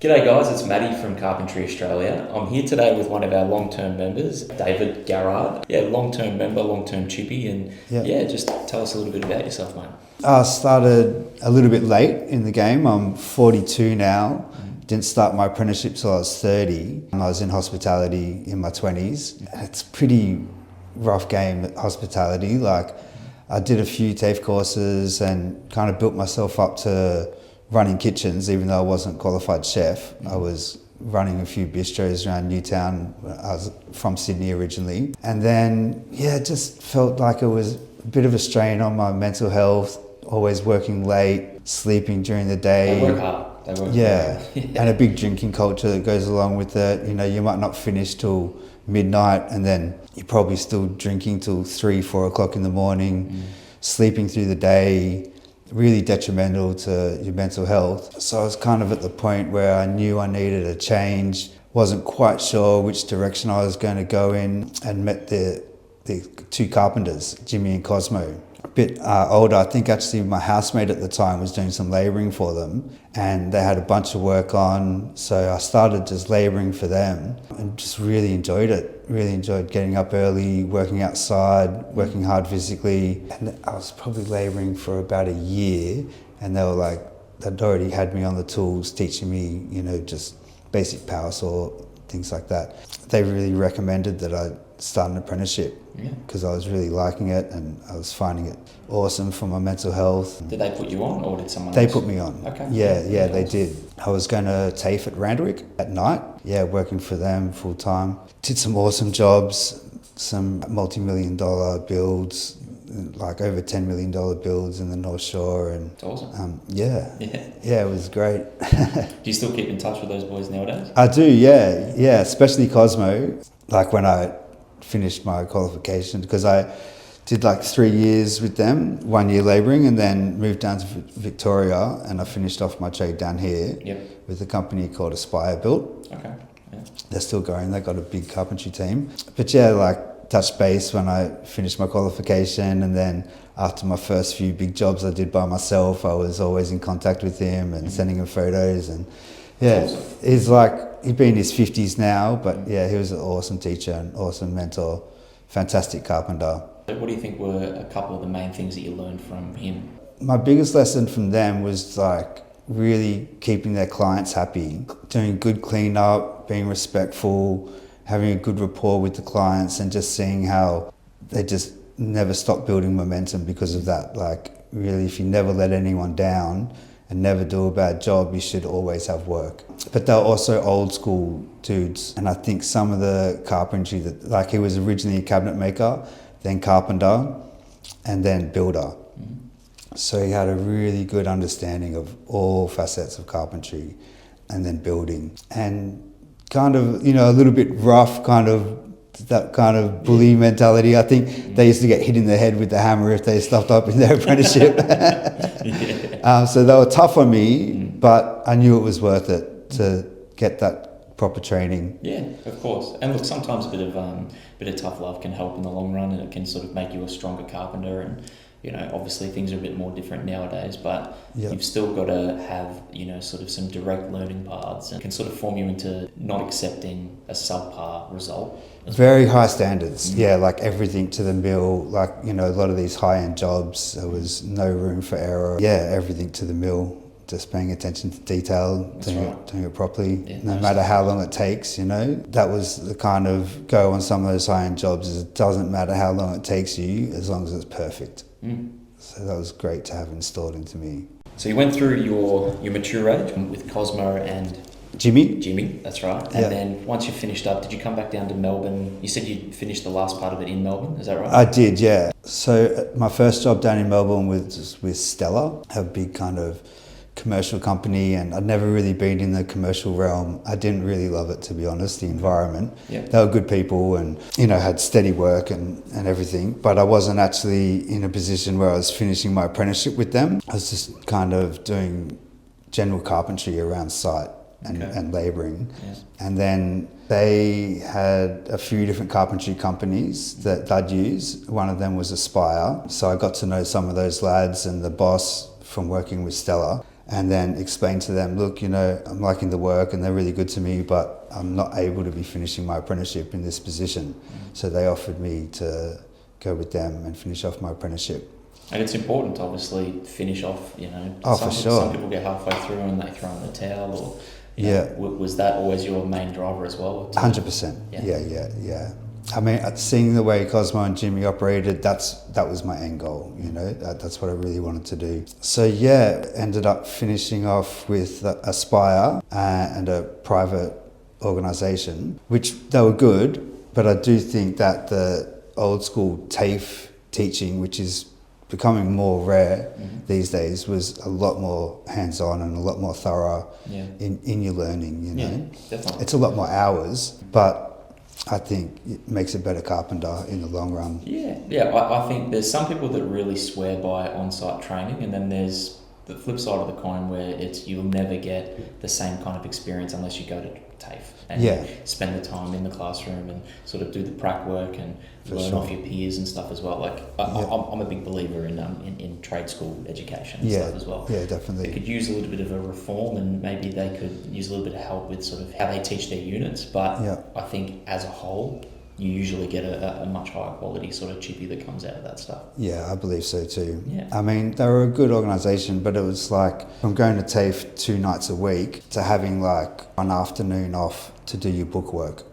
G'day guys, it's Maddie from Carpentry Australia. I'm here today with one of our long-term members, David Garrard. Yeah, long-term member, long-term chippy, and just tell us a little bit about yourself, mate. I started a little bit late in the game. I'm 42 now. Didn't start my apprenticeship till I was 30. I was in hospitality in my 20s. It's a pretty rough game, hospitality. Like, I did a few TAFE courses and kind of built myself up to running kitchens, even though I wasn't a qualified chef. I was running a few bistros around Newtown. I was from Sydney originally. And then, it just felt like it was a bit of a strain on my mental health, always working late, sleeping during the day. They work hard. And a big drinking culture that goes along with it. You know, you might not finish till midnight and then you're probably still drinking till 3-4 o'clock in the morning, sleeping through the day, really detrimental to your mental health. So I was kind of at the point where I knew I needed a change, wasn't quite sure which direction I was going to go in, and met the two carpenters, Jimmy and Cosmo. A bit older, I think actually my housemate at the time was doing some labouring for them, and they had a bunch of work on, so I started just labouring for them and just really enjoyed it. Really enjoyed getting up early, working outside, working hard physically. And I was probably labouring for about a year, and they were like, they'd already had me on the tools, teaching me, just basic power saw, things like that. They really recommended that I start an apprenticeship because I was really liking it and I was finding it awesome for my mental health. Did they put you on, or did someone They else? put me on. Okay. Yeah, they did. I was going to TAFE at Randwick at night. Yeah, working for them full time. Did some awesome jobs, some multi-million-dollar builds, like over $10 million builds in the North Shore. And It's awesome. Yeah, it was great. Do you still keep in touch with those boys nowadays? I do, yeah, especially Cosmo. Like when I finished my qualification, because I did like 3 years with them, 1 year labouring, and then moved down to Victoria, and I finished off my trade down here with a company called Aspire Built. Okay. Yeah. They're still going, they've got a big carpentry team. But like touched base when I finished my qualification, and then after my first few big jobs I did by myself, I was always in contact with him and sending him photos. And Awesome. he's like, he'd be in his 50s now, but he was an awesome teacher, an awesome mentor, fantastic carpenter. What do you think were a couple of the main things that you learned from him? My biggest lesson from them was like really keeping their clients happy, doing good cleanup, being respectful, having a good rapport with the clients, and just seeing how they just never stop building momentum because of that. Like really, if you never let anyone down and never do a bad job, you should always have work. But they're also old school dudes. And I think some of the carpentry that, like he was originally a cabinet maker, then carpenter, and then builder. So he had a really good understanding of all facets of carpentry and then building. And kind of, a little bit rough, that kind of bully mentality. I think they used to get hit in the head with the hammer if they stuffed up in their apprenticeship. So they were tough on me, but I knew it was worth it to get that proper training. Yeah, of course. And look, sometimes a bit of tough love can help in the long run, and it can sort of make you a stronger carpenter. And obviously things are a bit more different nowadays, but you've still got to have sort of some direct learning paths, and can sort of form you into not accepting a subpar result. Very high standards, like everything to the mill. Like a lot of these high-end jobs, there was no room for error. Everything to the mill. Just paying attention to detail, doing it properly, no matter how long it takes, That was the kind of go on some of those high-end jobs, is it doesn't matter how long it takes you, as long as it's perfect. So that was great to have installed into me. So you went through your mature age with Cosmo and Jimmy, that's right. And then once you finished up, did you come back down to Melbourne? You said you finished the last part of it in Melbourne, is that right? I did, yeah. So my first job down in Melbourne was with Stella, a big kind of commercial company, and I'd never really been in the commercial realm. I didn't really love it, to be honest, the environment. They were good people and, had steady work and everything, but I wasn't actually in a position where I was finishing my apprenticeship with them. I was just kind of doing general carpentry around site and labouring. And then they had a few different carpentry companies that they'd use. One of them was Aspire. So I got to know some of those lads and the boss from working with Stella. and then explain to them, look, I'm liking the work and they're really good to me, but I'm not able to be finishing my apprenticeship in this position. So they offered me to go with them and finish off my apprenticeship. And it's important to obviously finish off, for sure. Some people get halfway through and they throw in the towel, or was that always your main driver as well? 100%. Yeah. I mean, seeing the way Cosmo and Jimmy operated, that was my end goal, that's what I really wanted to do. So ended up finishing off with Aspire and a private organisation, which they were good, but I do think that the old school TAFE teaching, which is becoming more rare these days, was a lot more hands-on and a lot more thorough in your learning, Yeah, definitely. It's a lot more hours, but I think it makes a better carpenter in the long run. Yeah. I think there's some people that really swear by on-site training, and then there's the flip side of the coin where you'll never get the same kind of experience unless you go to TAFE and spend the time in the classroom and sort of do the prac work and learn off your peers and stuff as well. Like I'm a big believer in trade school education and stuff as well. Yeah, definitely. They could use a little bit of a reform, and maybe they could use a little bit of help with sort of how they teach their units. But I think as a whole, you usually get a much higher quality sort of chippy that comes out of that stuff. Yeah, I believe so too. Yeah. I mean, they were a good organisation, but it was like from going to TAFE 2 nights a week to having like one afternoon off to do your bookwork.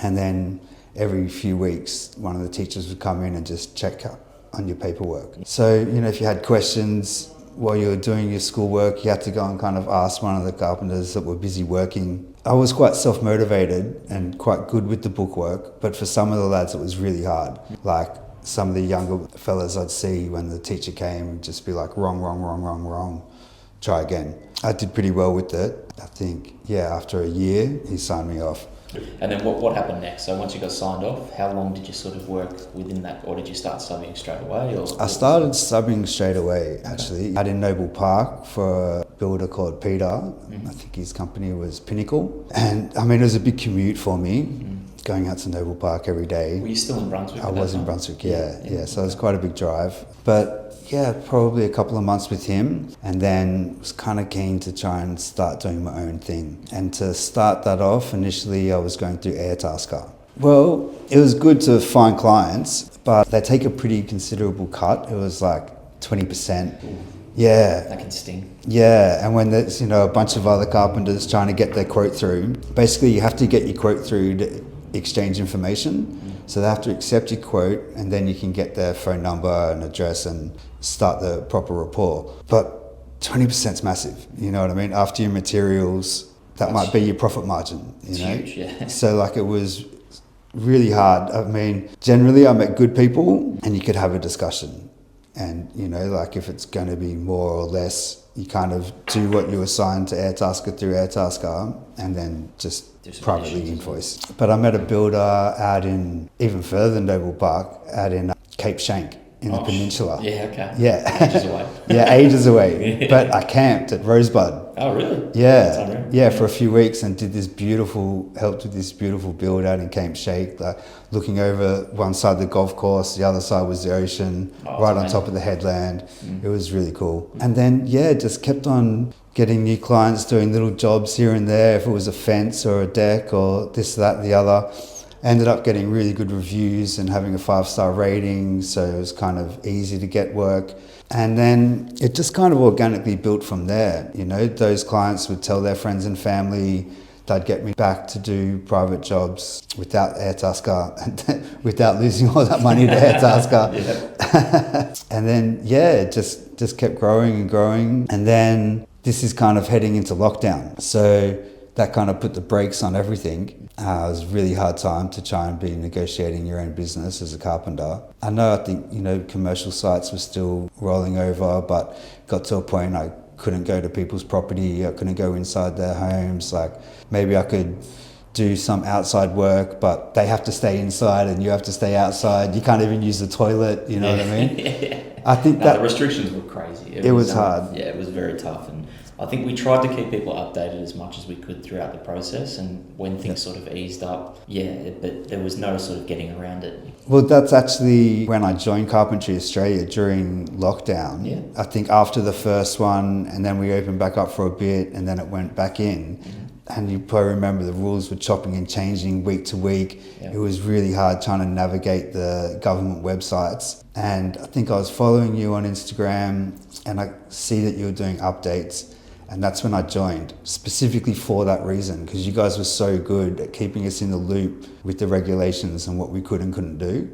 And then every few weeks, one of the teachers would come in and just check up on your paperwork. So, if you had questions while you were doing your schoolwork, you had to go and kind of ask one of the carpenters that were busy working. I was quite self-motivated and quite good with the bookwork, but for some of the lads it was really hard. Like some of the younger fellas I'd see when the teacher came and just be like, wrong, try again. I did pretty well with it. I think, after a year, he signed me off. And then what happened next? So once you got signed off, how long did you sort of work within that, or did you start subbing straight away? I started subbing straight away, actually. I had in Noble Park for a builder called Peter. I think his company was Pinnacle. And I mean, it was a big commute for me, going out to Noble Park every day. Were you still in Brunswick? I was in Brunswick, yeah. So it was quite a big drive. But probably a couple of months with him, and then was kind of keen to try and start doing my own thing. And to start that off, initially I was going through Airtasker. Well, it was good to find clients, but they take a pretty considerable cut. It was like 20%. Ooh. Yeah. That can sting. Yeah, and when there's a bunch of other carpenters trying to get their quote through, basically you have to get your quote through to exchange information. So they have to accept your quote, and then you can get their phone number and address and start the proper rapport. But 20% is massive, you know what I mean? After your materials, that might be your profit margin, It's huge, yeah. So like it was really hard. I mean, generally I met good people and you could have a discussion. And, like if it's going to be more or less, you kind of do what you assign to Airtasker through Airtasker and then just privately invoice. But I met a builder out in, even further than Noble Park, out in Cape Schanck in the peninsula. Yeah, okay. Yeah. Ages away. Ages away. But I camped at Rosebud. Oh, really? Yeah, for a few weeks, and helped with this beautiful build out in Cape Schanck, like looking over one side of the golf course, the other side was the ocean, right on top of the headland. It was really cool. And then, just kept on getting new clients, doing little jobs here and there, if it was a fence or a deck or this, that, and the other. Ended up getting really good reviews and having a 5-star rating, so it was kind of easy to get work. And then it just kind of organically built from there. Those clients would tell their friends and family. They'd get me back to do private jobs without Airtasker, and without losing all that money to Airtasker. And then, just kept growing and growing. And then this is kind of heading into lockdown. So that kind of put the brakes on everything. It was a really hard time to try and be negotiating your own business as a carpenter. I think, commercial sites were still rolling over, but got to a point I couldn't go to people's property. I couldn't go inside their homes. Like maybe I could do some outside work, but they have to stay inside and you have to stay outside. You can't even use the toilet, you know what I mean? I think the restrictions were crazy. It was hard. Yeah, it was very tough. And I think we tried to keep people updated as much as we could throughout the process, and when things sort of eased up, but there was no sort of getting around it. Well, that's actually when I joined Carpentry Australia during lockdown. Yeah. I think after the first one, and then we opened back up for a bit, and then it went back in. And you probably remember the rules were chopping and changing week to week. Yeah. It was really hard trying to navigate the government websites. And I think I was following you on Instagram, and I see that you were doing updates. And that's when I joined, specifically for that reason, because you guys were so good at keeping us in the loop with the regulations and what we could and couldn't do.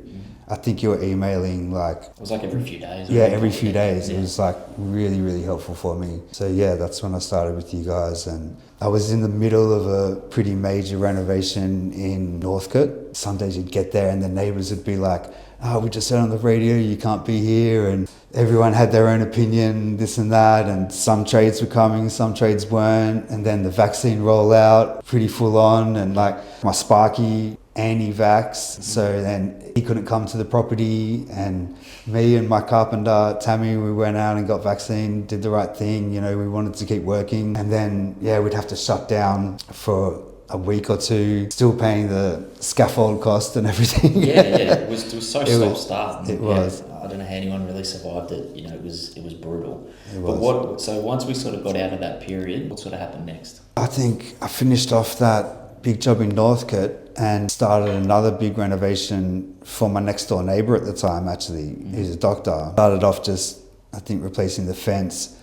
I think you were emailing like... It was like every few days. Yeah, every few days. Yeah. It was like really, really helpful for me. So yeah, that's when I started with you guys. And I was in the middle of a pretty major renovation in Northcote. Some days you'd get there and the neighbours would be like, oh, we just heard on the radio, you can't be here. And everyone had their own opinion, this and that. And some trades were coming, some trades weren't. And then the vaccine rollout, pretty full on. And like my Sparky, anti-vax, so then he couldn't come to the property, and me and my carpenter Tammy, we went out and got vaccine, did the right thing, we wanted to keep working, and then we'd have to shut down for a week or two, still paying the scaffold cost and everything. It was so stop-start. It was. I don't know how anyone really survived it. It was brutal. So once we sort of got out of that period, what sort of happened next? I think I finished off that big job in Northcote and started another big renovation for my next door neighbour at the time, actually. He's a doctor. Started off just, I think, replacing the fence,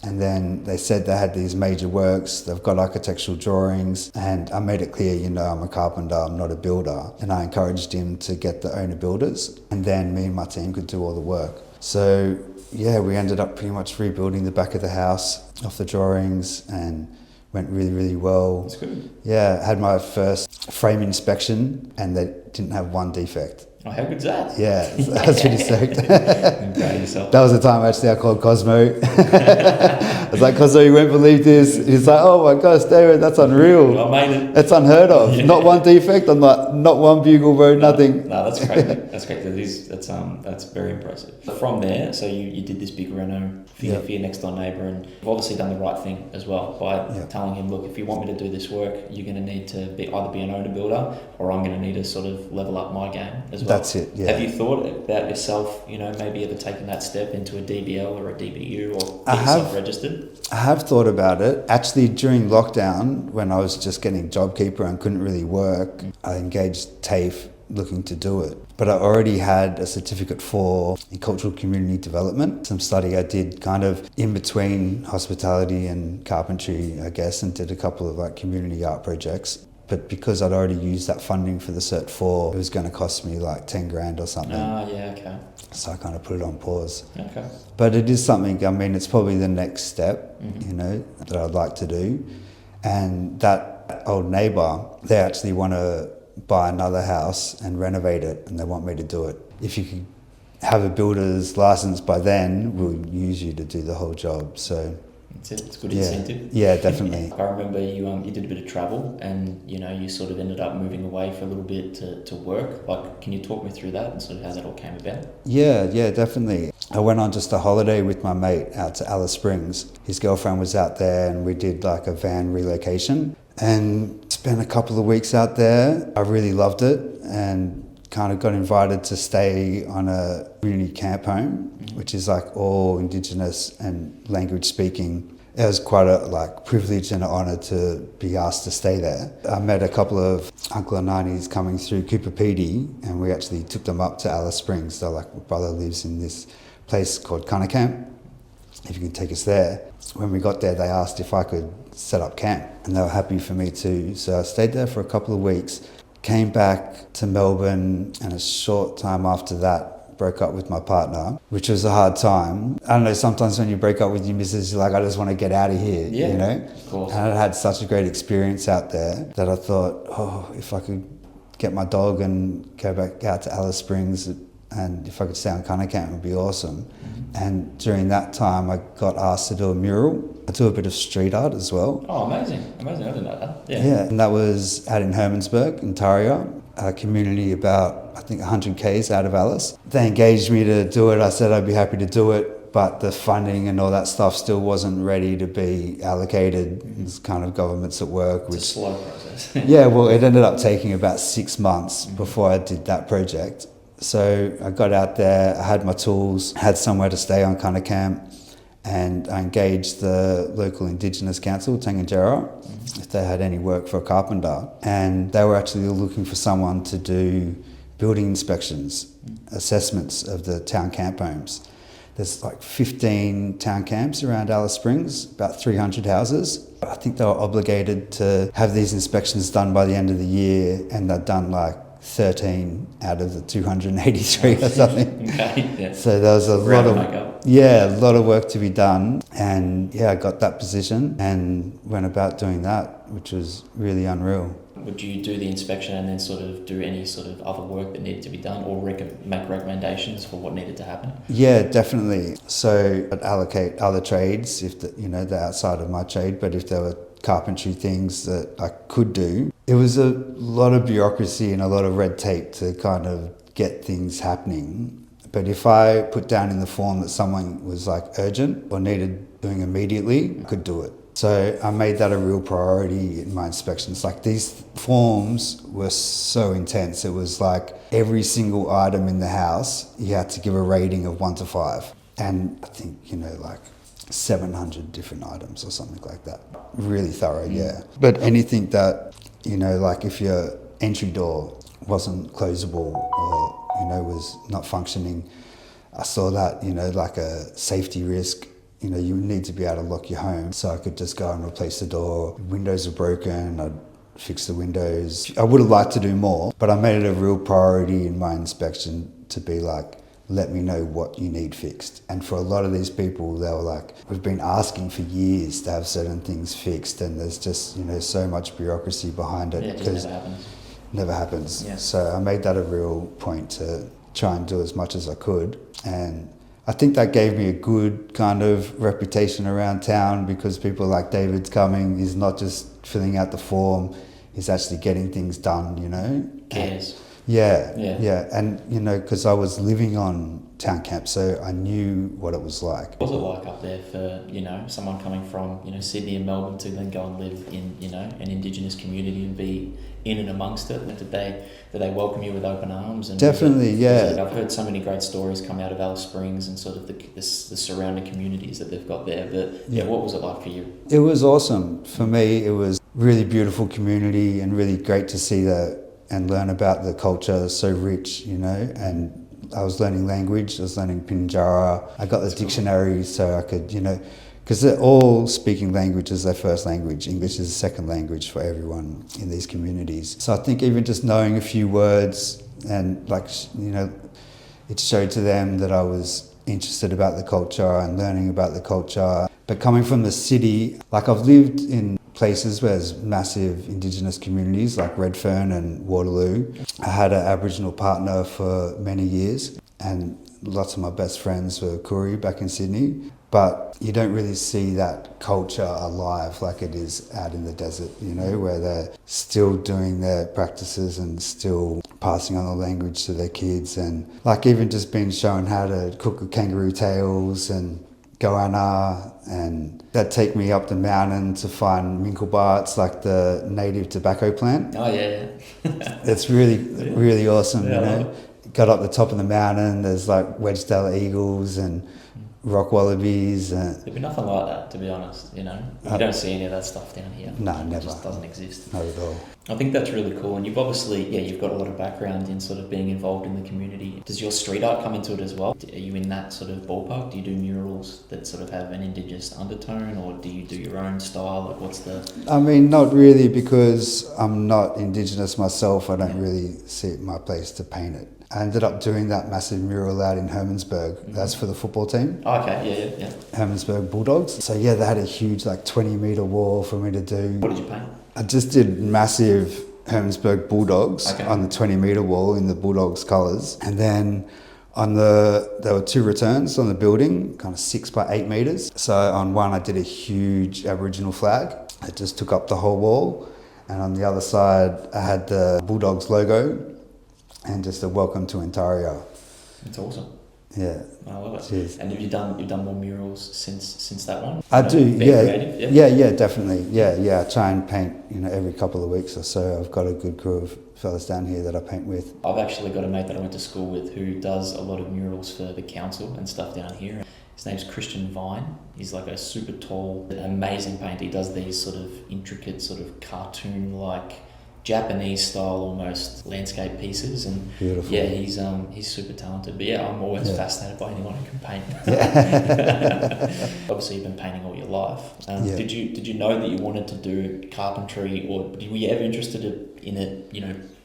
and then they said they had these major works, they've got architectural drawings, and I made it clear, I'm a carpenter, I'm not a builder, and I encouraged him to get the owner builders, and then me and my team could do all the work. So we ended up pretty much rebuilding the back of the house off the drawings, and went really, really well. That's good. Yeah, had my first frame inspection and they didn't have one defect. Oh, how good's that? Yeah, I was pretty stoked. I'm proud of yourself. That was the time actually I called Cosmo. I was like, Cosmo, you won't believe this. He's like, oh my gosh, David, that's unreal. I made it. That's unheard of. Yeah. Not one defect. I'm like, not one bugle road, nothing. No, that's great. That's great. That's very impressive. From there, so you did this big reno for your next door neighbour, and you've obviously done the right thing as well by telling him, look, if you want me to do this work, you're going to need to either be an owner builder, or I'm going to need to sort of level up my game as well. That's it. Yeah. Have you thought about yourself, maybe ever taking that step into a DBL or a DBU or get yourself registered? I have thought about it. Actually, during lockdown, when I was just getting JobKeeper and couldn't really work, I engaged TAFE looking to do it. But I already had a certificate in cultural community development, some study I did kind of in between hospitality and carpentry, I guess, and did a couple of community art projects. But because I'd already used that funding for the Cert 4, it was going to cost me like 10 grand or something. Okay. So I kind of put it on pause. Okay. But it is something, it's probably the next step, that I'd like to do. And that old neighbour, they actually want to buy another house and renovate it, and they want me to do it. If you could have a builder's license by then, we'll use you to do the whole job. So that's it. It's a good incentive. Yeah, definitely. I remember you did a bit of travel, and you sort of ended up moving away for a little bit to work. Can you talk me through that and sort of how that all came about? Yeah, definitely. I went on just a holiday with my mate out to Alice Springs. His girlfriend was out there, and we did like a van relocation and spent a couple of weeks out there. I really loved it, and kind of got invited to stay on a community camp home, which is like all Indigenous and language speaking. It was quite a privilege and an honour to be asked to stay there. I met a couple of uncle and aunties coming through Cooper Pedy, and we actually took them up to Alice Springs. They're like, my brother lives in this place called Cunna Camp, if you can take us there. When we got there, they asked if I could set up camp, and they were happy for me to. So I stayed there for a couple of weeks. Came back to Melbourne, and a short time after that broke up with my partner, which was a hard time. I don't know, sometimes when you break up with your missus, you're like, I just want to get out of here, Of course. And I had such a great experience out there that I thought, if I could get my dog and go back out to Alice Springs, and if I could stay on Cunna Camp, it would be awesome. And during that time, I got asked to do a mural. I do a bit of street art as well. Oh, amazing. I didn't know that. Yeah, and that was out in Hermansburg, in Taria, a community about, I think, 100 k's out of Alice. They engaged me to do it. I said I'd be happy to do it. but the funding and all that stuff still wasn't ready to be allocated. It's kind of governments at work. It's a slow process. Yeah, well, it ended up taking about 6 months before I did that project. So I got out there, I had my tools, had somewhere to stay on kind of camp, and I engaged the local Indigenous council, Garrard, if they had any work for a carpenter. And they were actually looking for someone to do building inspections, assessments of the town camp homes. There's like 15 town camps around Alice Springs, about 300 houses. I think they were obligated to have these inspections done by the end of the year, and they'd done like 13 out of the 283 or something. Okay, yeah. So there was a lot of work to be done, and I got that position and went about doing that, which was really unreal. Would you do the inspection and then sort of do any sort of other work that needed to be done, or make recommendations for what needed to happen? Yeah, definitely. So I'd allocate other trades if they're outside of my trade, but if there were carpentry things that I could do. It was a lot of bureaucracy and a lot of red tape to kind of get things happening. But if I put down in the form that someone was like urgent or needed doing immediately, I could do it. So I made that a real priority in my inspections. Like, these forms were so intense. It was like every single item in the house, you had to give a rating of 1 to 5. And I think, like 700 different items or something like that. Really thorough, yeah. But anything that, like if your entry door wasn't closable or, was not functioning, I saw that, like a safety risk. You need to be able to lock your home. So I could just go and replace the door. Windows are broken, I'd fix the windows. I would have liked to do more, but I made it a real priority in my inspection to be like, let me know what you need fixed. And for a lot of these people, they were like, we've been asking for years to have certain things fixed, and there's just, so much bureaucracy behind it. Yeah, it just never happens. Never happens. Yeah. So I made that a real point to try and do as much as I could. And I think that gave me a good kind of reputation around town, because people like David's coming, he's not just filling out the form, he's actually getting things done, Cares. Yeah. And, because I was living on town camp, so I knew what it was like. What was it like up there for, someone coming from, Sydney and Melbourne to then go and live in, an Indigenous community and be in and amongst it? Did they welcome you with open arms? And definitely, yeah. I've heard so many great stories come out of Alice Springs and sort of the surrounding communities that they've got there. But what was it like for you? It was awesome. For me, it was really beautiful community and really great to see that and learn about the culture, so rich, and I was learning language, I was learning Pinjara. I got the dictionary so I could, because they're all speaking language as their first language. English is a second language for everyone in these communities. So I think even just knowing a few words and it showed to them that I was interested about the culture and learning about the culture. But coming from the city, like I've lived in places where there's massive Indigenous communities like Redfern and Waterloo. I had an Aboriginal partner for many years, and lots of my best friends were Koori back in Sydney. But you don't really see that culture alive like it is out in the desert, where they're still doing their practices and still passing on the language to their kids, and like even just being shown how to cook kangaroo tails and goanna, and they'd take me up the mountain to find minkelbar. It's like the native tobacco plant. Oh yeah. It's really awesome, Got up the top of the mountain, there's like wedge-tailed eagles and rock wallabies. There'd be nothing like that, to be honest, You don't see any of that stuff down here. No, never. It just doesn't exist. Not at all. I think that's really cool, and you've obviously, you've got a lot of background in sort of being involved in the community. Does your street art come into it as well? Are you in that sort of ballpark? Do you do murals that sort of have an Indigenous undertone, or do you do your own style? Like, what's the... I mean, not really, because I'm not Indigenous myself. I don't really see it my place to paint it. I ended up doing that massive mural out in Hermansburg. That's for the football team. Oh, okay, yeah. Hermansburg Bulldogs. So they had a huge 20-metre wall for me to do. What did you paint? I just did massive Hermansburg Bulldogs on the 20-metre wall in the Bulldogs colours. And then there were 2 returns on the building, kind of 6 by 8 metres. So on one I did a huge Aboriginal flag. It just took up the whole wall. And on the other side I had the Bulldogs logo and just a welcome to Ontario. That's awesome. Yeah. I love it. Cheers. And you've done more murals since that one? I do, yeah. Creative? Yeah, definitely. Yeah. I try and paint, every couple of weeks or so. I've got a good crew of fellas down here that I paint with. I've actually got a mate that I went to school with who does a lot of murals for the council and stuff down here. His name's Christian Vine. He's like a super tall, amazing painter. He does these sort of intricate, sort of cartoon-like, Japanese style almost landscape pieces, and beautiful. Yeah, he's super talented. But yeah, I'm always fascinated by anyone who can paint. Obviously, you've been painting all your life. Did you know that you wanted to do carpentry, or were you ever interested in it?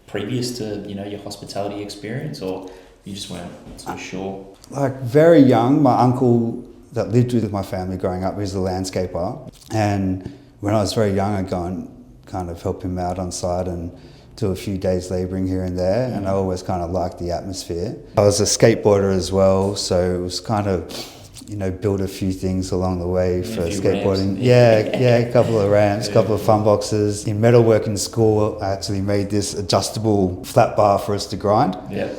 Previous to your hospitality experience, or you just weren't so sure? Like very young, my uncle that lived with my family growing up was a landscaper, and when I was very young, I'd go and kind of help him out on site and do a few days labouring here and there, and I always kind of liked the atmosphere. I was a skateboarder as well, so it was kind of, build a few things along the way for skateboarding. A couple of ramps, a couple of fun boxes. In metalwork in school, I actually made this adjustable flat bar for us to grind. Yeah.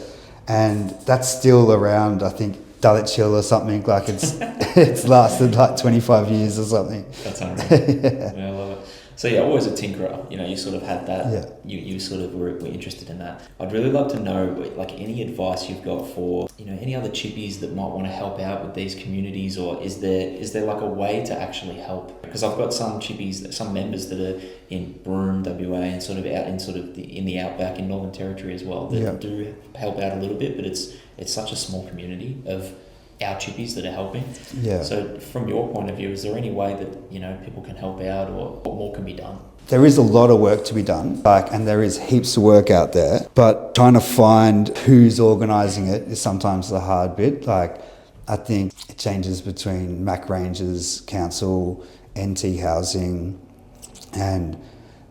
And that's still around, I think, Dulwich Hill or something, like it's lasted like 25 years or something. That's unreal. Yeah, I love it. So yeah, always a tinkerer, you sort of had that, you sort of were interested in that. I'd really love to know, like, any advice you've got for, any other chippies that might want to help out with these communities, or is there like a way to actually help? Because I've got some chippies, some members that are in Broome, WA, and sort of out in in the outback in Northern Territory as well, that do help out a little bit, but it's such a small community of our chippies that are helping. Yeah. So from your point of view, is there any way that people can help out, or what more can be done? There is a lot of work to be done, and there is heaps of work out there, but trying to find who's organising it is sometimes the hard bit. Like, I think it changes between Mac Rangers, Council, NT Housing, and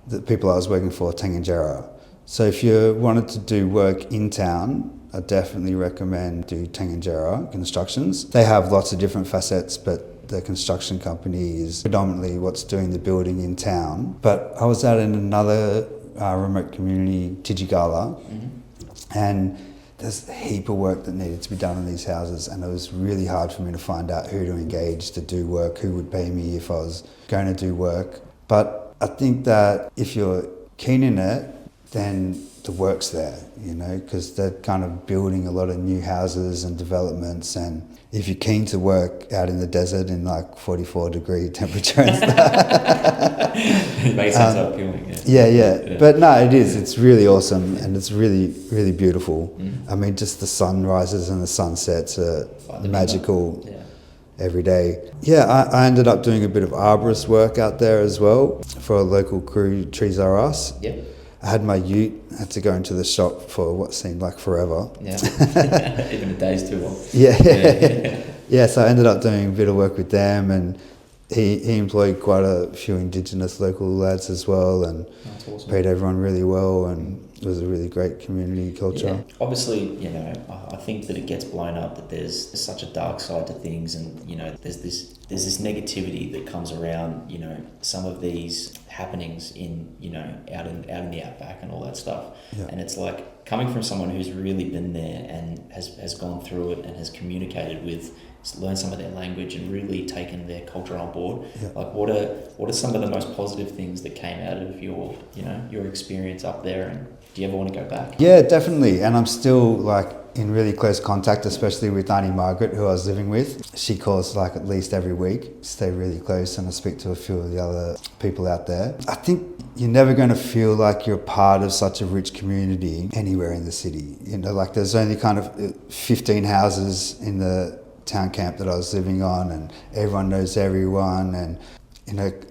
the people I was working for, Tangentyere. So if you wanted to do work in town, I definitely recommend do Tangentyere Constructions. They have lots of different facets, but the construction company is predominantly what's doing the building in town. But I was out in another remote community, Tijigala, and there's a heap of work that needed to be done in these houses, and it was really hard for me to find out who to engage to do work, who would pay me if I was going to do work. But I think that if you're keen in it, then the work's there, because they're kind of building a lot of new houses and developments, and if you're keen to work out in the desert in like 44-degree temperature and stuff. It makes sense how appealing. Yeah. But no, it is. It's really awesome, and it's really, really beautiful. I mean, just the sunrises and the sunsets are magical every day. Yeah, I ended up doing a bit of arborist work out there as well for a local crew, Trees Are Us. Yep. I had my ute, had to go into the shop for what seemed like forever. Yeah, even a day's too long. Yeah, so I ended up doing a bit of work with them, and he employed quite a few Indigenous local lads as well, and that's awesome. Paid everyone really well, and it was a really great community culture. Yeah. Obviously, I think that it gets blown up that there's such a dark side to things, and there's this negativity that comes around some of these happenings in out in the outback and all that stuff. And it's like, coming from someone who's really been there and has gone through it and has communicated with, learned some of their language and really taken their culture on board. Like, what are some of the most positive things that came out of your experience up there, and do you ever want to go back? Yeah, definitely. And I'm still in really close contact, especially with Auntie Margaret, who I was living with. She calls at least every week. Stay really close, and I speak to a few of the other people out there. I think you're never going to feel like you're part of such a rich community anywhere in the city. There's only kind of 15 houses in the town camp that I was living on, and everyone knows everyone, and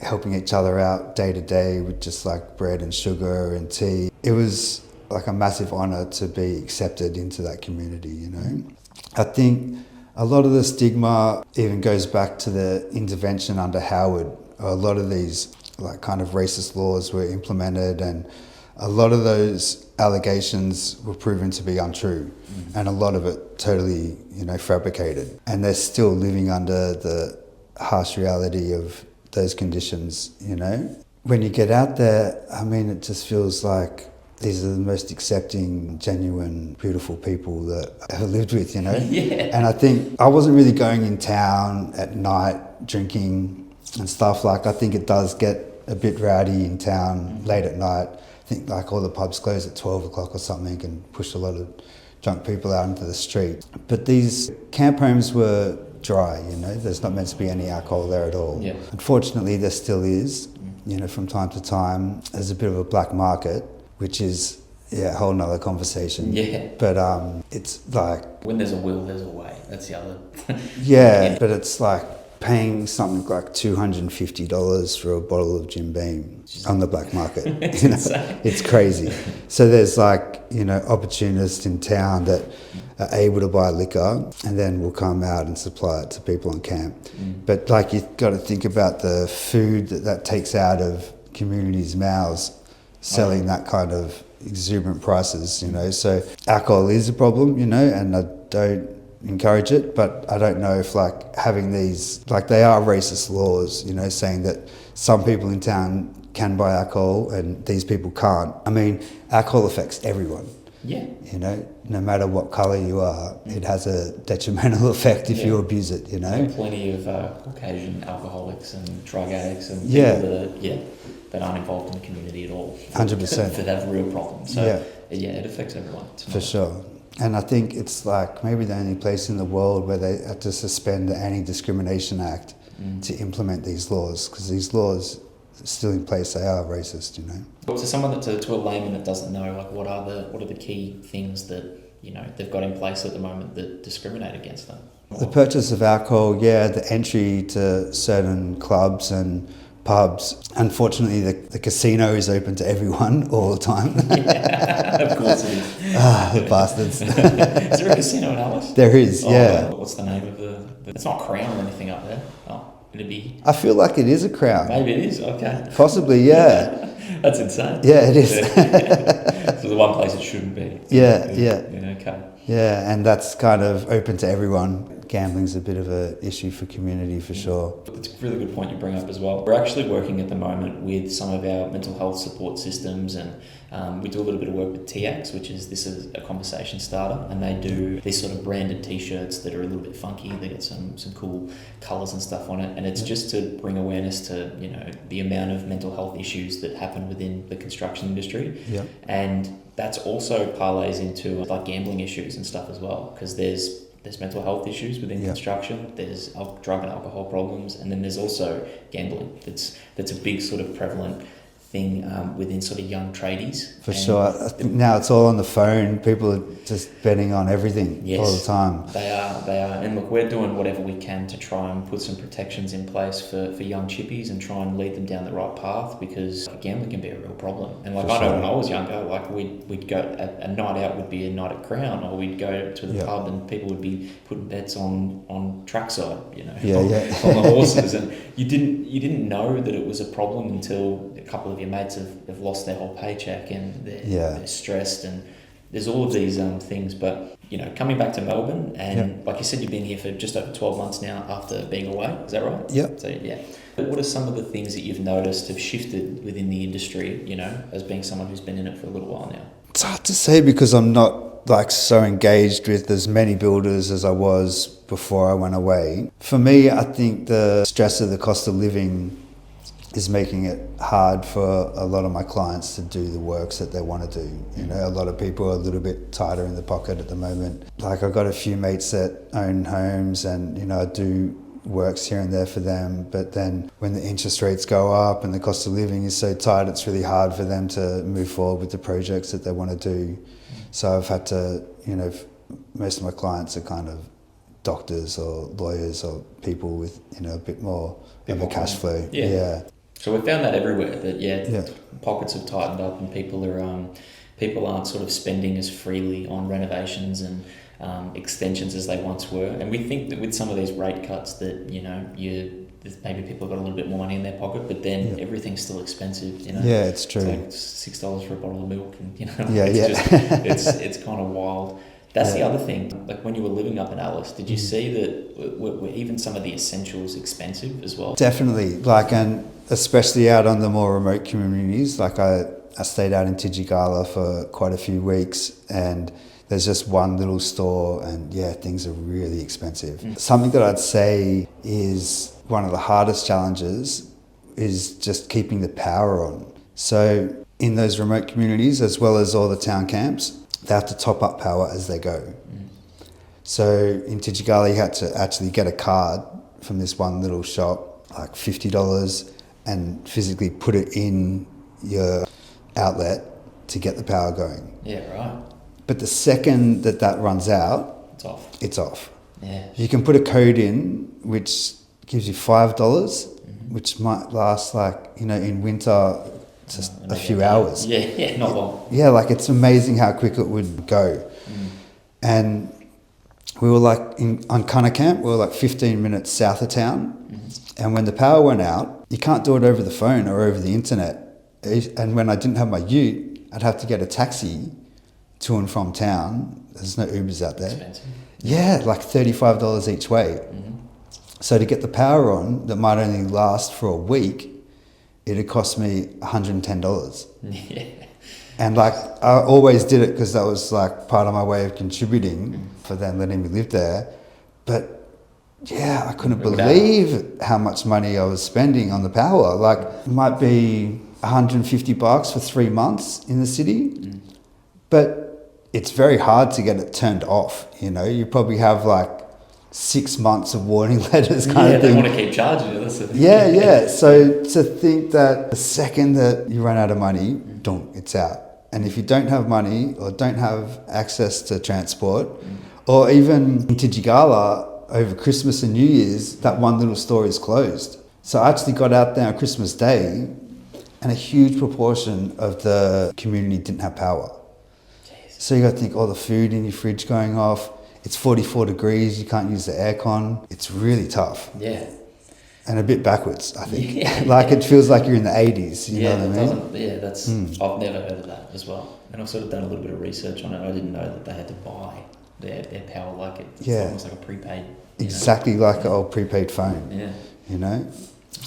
helping each other out day to day with just bread and sugar and tea. It was a massive honour to be accepted into that community. I think a lot of the stigma even goes back to the intervention under Howard. A lot of these kind of racist laws were implemented, and a lot of those allegations were proven to be untrue, and a lot of it totally, fabricated. And they're still living under the harsh reality of those conditions, When you get out there, I mean, it just feels like these are the most accepting, genuine, beautiful people that I've ever lived with, you know? Yeah. And I think I wasn't really going in town at night drinking and stuff. Like, I think it does get a bit rowdy in town late at night. I think like all the pubs close at 12 o'clock or something and push a lot of drunk people out into the street. But these camp homes were dry, you know, there's not meant to be any alcohol there at all. Yeah. Unfortunately, there still is, you know, from time to time. There's a bit of a black market, which is, a whole nother conversation. Yeah. But it's like... When there's a will, there's a way. That's the other... yeah, but it's like paying something like $250 for a bottle of Jim Beam on the black market. It's you know, insane. it's crazy. So there's like, you know, opportunists in town that are able to buy liquor and then will come out and supply it to people on camp. But like, you've got to think about the food that takes out of communities' mouths, selling that kind of exuberant prices, you know. So alcohol is a problem, you know, and I don't encourage it, but I don't know if like having these, like, they are racist laws, you know, saying that some people in town can buy alcohol and these people can't. I mean, alcohol affects everyone. Yeah. You know, no matter what colour you are, it has a detrimental effect if you abuse it, you know. There are plenty of Caucasian alcoholics and drug addicts and people that aren't involved in the community at all. 100%. That have real problems. So it affects everyone. For sure. And I think it's like maybe the only place in the world where they had to suspend the Anti-Discrimination Act to implement these laws, because these laws are still in place. They are racist, you know. But to someone to a layman that doesn't know, like, what are the key things that, you know, they've got in place at the moment that discriminate against them? The purchase of alcohol, the entry to certain clubs and pubs. Unfortunately, the casino is open to everyone all the time. Yeah, of course it is. The bastards. Is there a casino in Alice? There is, What's the name of the... It's not Crown or anything up there. Oh, it'd be... I feel like it is a Crown. Maybe it is, okay. Possibly, yeah. That's insane. Yeah, it is. So the one place it shouldn't be. Yeah. Okay. Yeah, and that's kind of open to everyone. Gambling's a bit of an issue for community, for sure. It's a really good point you bring up as well. We're actually working at the moment with some of our mental health support systems, and we do a little bit of work with TX, which is a conversation starter, and they do these sort of branded t-shirts that are a little bit funky. They get some cool colours and stuff on it, and it's just to bring awareness to, you know, the amount of mental health issues that happen within the construction industry. Yeah. And that's also parlays into like gambling issues and stuff as well, because there's mental health issues within construction, there's drug and alcohol problems, and then there's also gambling. That's a big sort of prevalent thing within sort of young tradies. For sure. I think now it's all on the phone. People are just betting on everything all the time. They are. And look, we're doing whatever we can to try and put some protections in place for young chippies and try and lead them down the right path, because gambling can be a real problem. And like, I know when I was younger, like we'd go, a night out would be a night at Crown, or we'd go to the pub and people would be putting bets on trackside, you know, on the horses, and you didn't know that it was a problem until a couple of your mates have lost their whole paycheck and they're stressed, and there's all of these things. But, you know, coming back to Melbourne, and like you said, you've been here for just over 12 months now after being away, is that right? Yep. So but what are some of the things that you've noticed have shifted within the industry, you know, as being someone who's been in it for a little while now? It's hard to say, because I'm not like so engaged with as many builders as I was before I went away. For me, I think the stress of the cost of living is making it hard for a lot of my clients to do the works that they want to do. You know, a lot of people are a little bit tighter in the pocket at the moment. Like, I've got a few mates that own homes, and, you know, I do works here and there for them, but then when the interest rates go up and the cost of living is so tight, it's really hard for them to move forward with the projects that they want to do. So I've had to, you know, most of my clients are kind of doctors or lawyers or people with, you know, a bit more of a cash flow. Yeah. So we've found that everywhere, that pockets have tightened up, and people aren't sort of spending as freely on renovations and extensions as they once were. And we think that with some of these rate cuts that, you know, maybe people have got a little bit more money in their pocket, but then everything's still expensive, you know. Yeah, it's true. It's like $6 for a bottle of milk, and, you know, it's kind of wild. That's the other thing. Like, when you were living up in Alice, did you see that were even some of the essentials expensive as well? Definitely. Like, and especially out on the more remote communities. Like, I I stayed out in Tijigala for quite a few weeks, and there's just one little store, and yeah, things are really expensive. Something that I'd say is one of the hardest challenges is just keeping the power on. So in those remote communities, as well as all the town camps, they have to top up power as they go. So in Tijigala, you had to actually get a card from this one little shop, like $50, and physically put it in your outlet to get the power going. Yeah, right. But the second that runs out, It's off. It's off. Yeah. You can put a code in which gives you $5, which might last in winter, just a few hours. Yeah, not long. Yeah, it's amazing how quick it would go. And we were on Cunna Camp, we were 15 minutes south of town. And when the power went out, you can't do it over the phone or over the internet. And when I didn't have my ute, I'd have to get a taxi to and from town. There's no Ubers out there. Expensive. Yeah, $35 each way. So to get the power on that might only last for a week, it'd cost me $110. Yeah. And I always did it because that was part of my way of contributing for them letting me live there. But yeah, I couldn't believe how much money I was spending on the power. It might be $150 for 3 months in the city, but it's very hard to get it turned off. You probably have 6 months of warning letters kind of thing. They want to keep charging you. That's the thing. Yeah. So to think that the second that you run out of money, it's out. And if you don't have money or don't have access to transport, or even in Tijigala over Christmas and New Year's, that one little store is closed. So I actually got out there on Christmas Day, and a huge proportion of the community didn't have power. Jeez. So you got to think all the food in your fridge going off. It's 44 degrees, you can't use the aircon. It's really tough. Yeah. And a bit backwards, I think. Yeah. It feels like you're in the 80s, you know what I mean? Yeah, that's, I've never heard of that as well. And I've sort of done a little bit of research on it. I didn't know that they had to buy their power it's almost like a prepaid. Exactly like an old prepaid phone. Yeah.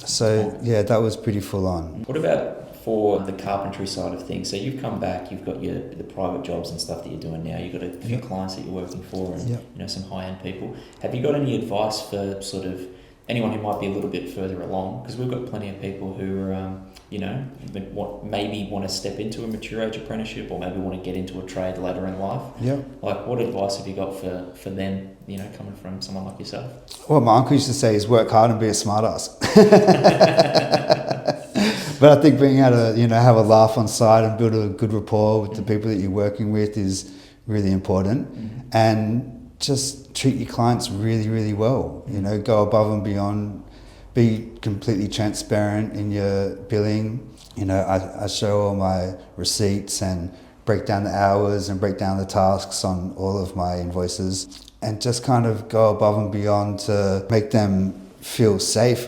So yeah, that was pretty full on. What about for the carpentry side of things? So you've come back, you've got the private jobs and stuff that you're doing now. You've got a few clients that you're working for, and some high-end people. Have you got any advice for sort of anyone who might be a little bit further along? Because we've got plenty of people who are, maybe want to step into a mature age apprenticeship, or maybe want to get into a trade later in life. Yeah. What advice have you got for them? Coming from someone like yourself. Well, my uncle used to say is work hard and be a smart ass. But I think being able to, have a laugh on site and build a good rapport with the people that you're working with is really important. And just treat your clients really, really well. Go above and beyond. Be completely transparent in your billing. I show all my receipts and break down the hours and break down the tasks on all of my invoices, and just kind of go above and beyond to make them feel safe.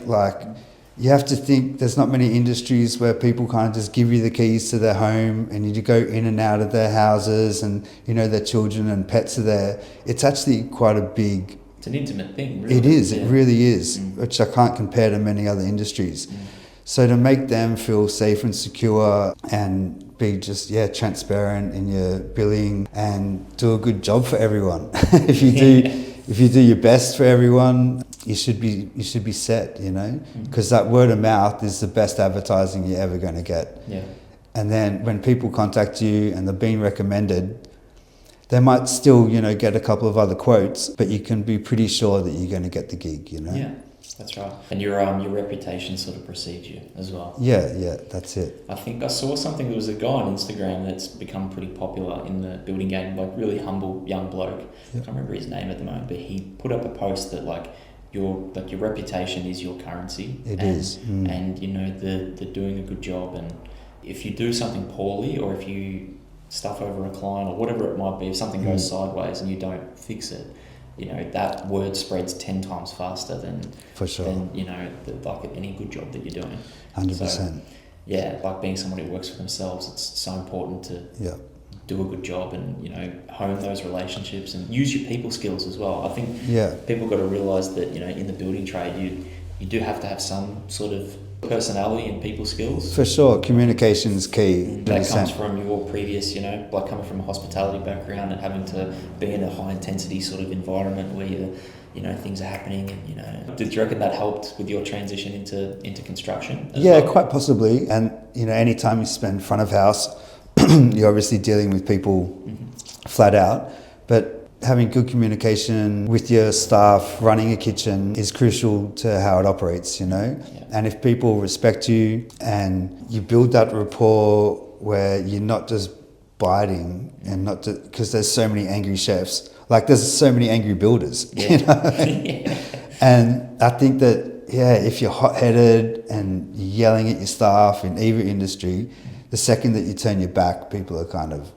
You have to think there's not many industries where people kind of just give you the keys to their home and you go in and out of their houses, and their children and pets are there. It's actually quite a big... It's an intimate thing, really. It is, it really is, which I can't compare to many other industries. So to make them feel safe and secure and be just, transparent in your billing and do a good job for everyone. If you do your best for everyone, you should be set, because that word of mouth is the best advertising you're ever going to get. Yeah. And then when people contact you and they're being recommended, they might still, get a couple of other quotes, but you can be pretty sure that you're going to get the gig, Yeah, that's right. And your reputation sort of precedes you as well. Yeah, that's it. I think I saw something, there was a guy on Instagram that's become pretty popular in the building game, really humble young bloke. I can't remember his name at the moment, but he put up a post that your reputation is your currency. It is. And the doing a good job, and if you do something poorly, or if you stuff over a client or whatever it might be, if something goes sideways and you don't fix it, that word spreads 10 times faster than any good job that you're doing. 100%. So, being someone who works for themselves, it's so important to do a good job and hone those relationships and use your people skills as well. I think people got to realise that in the building trade you do have to have some sort of personality and people skills. For sure, communication's key. That comes from your previous, like coming from a hospitality background and having to be in a high intensity sort of environment where things are happening, and did you reckon that helped with your transition into construction as well? Quite possibly. And anytime you spend front of house, you're obviously dealing with people flat out, but having good communication with your staff running a kitchen is crucial to how it operates, and if people respect you and you build that rapport where you're not just biting and not because there's so many angry chefs, like there's so many angry builders, and I think that if you're hot-headed and you're yelling at your staff in either industry, the second that you turn your back, people are kind of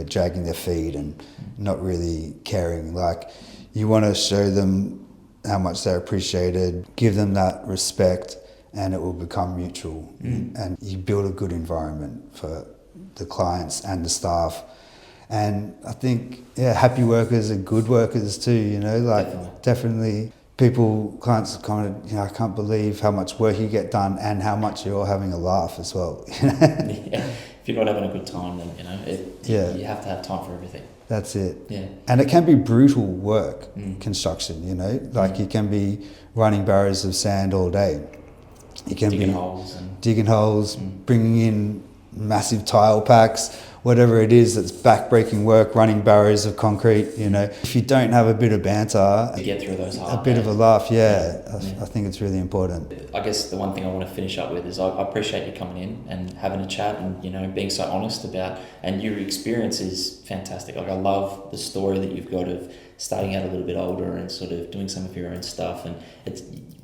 dragging their feet and not really caring. Like, you want to show them how much they're appreciated, give them that respect, and it will become mutual. And you build a good environment for the clients and the staff. And I think, happy workers are good workers too, definitely clients kind of, I can't believe how much work you get done and how much you're all having a laugh as well. If you're not having a good time, then, you have to have time for everything. That's it. Yeah. And it can be brutal work, construction, like you can be running barrows of sand all day. You can digging holes, bringing in massive tile packs, whatever it is that's back-breaking work, running barrows of concrete, If you don't have a bit of banter, to get through those hard a bit days. of a laugh, I think it's really important. I guess the one thing I want to finish up with is I appreciate you coming in and having a chat and, being so honest about, and your experience is fantastic. Like, I love the story that you've got of starting out a little bit older and sort of doing some of your own stuff, and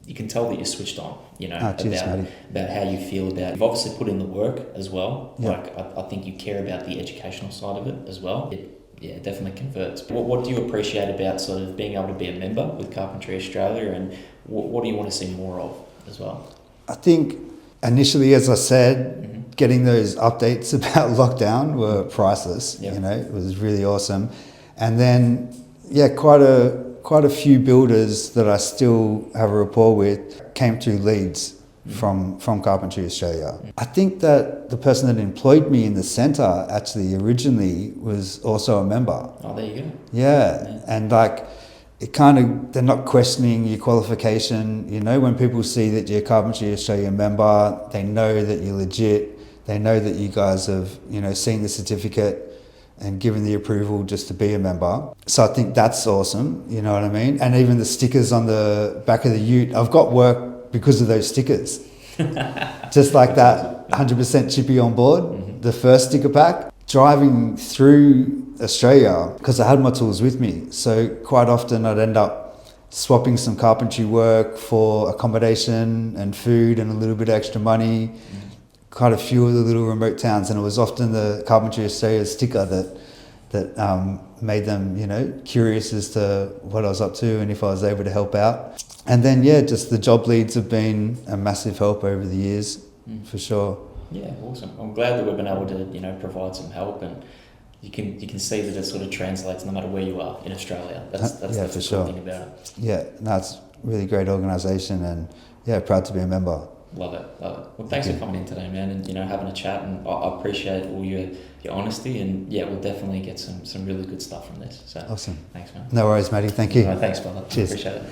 you can tell that you're switched on, about how you feel about. You've obviously put in the work as well. Yeah. Like, I think you care about the educational side of it as well. It definitely converts. What do you appreciate about sort of being able to be a member with Carpentry Australia, and what do you want to see more of as well? I think initially, as I said, getting those updates about lockdown were priceless. Yep. It was really awesome. And then, quite a few builders that I still have a rapport with came through leads from Carpentry Australia. I think that the person that employed me in the centre actually originally was also a member. Oh, there you go. Yeah. And they're not questioning your qualification. When people see that you're a Carpentry Australia member, they know that you're legit. They know that you guys have, seen the certificate and given the approval just to be a member. So I think that's awesome, you know what I mean? And even the stickers on the back of the ute, I've got work because of those stickers. Just like that 100% chippy on board, the first sticker pack. Driving through Australia, because I had my tools with me, so quite often I'd end up swapping some carpentry work for accommodation and food and a little bit of extra money. Quite a few of the little remote towns, and it was often the Carpentry Australia sticker that made them, curious as to what I was up to and if I was able to help out. And then, just the job leads have been a massive help over the years, for sure. Yeah, awesome. I'm glad that we've been able to, provide some help, and you can see that it sort of translates no matter where you are in Australia. That's the cool thing about it. Yeah, no, it's a really great organisation, and proud to be a member. Love it. Well, thanks for coming in today, man, and having a chat, and I appreciate all your honesty, and we'll definitely get some really good stuff from this. So awesome. Thanks, man. No worries, Matty. Thank you. Thanks, brother. Cheers. Appreciate it.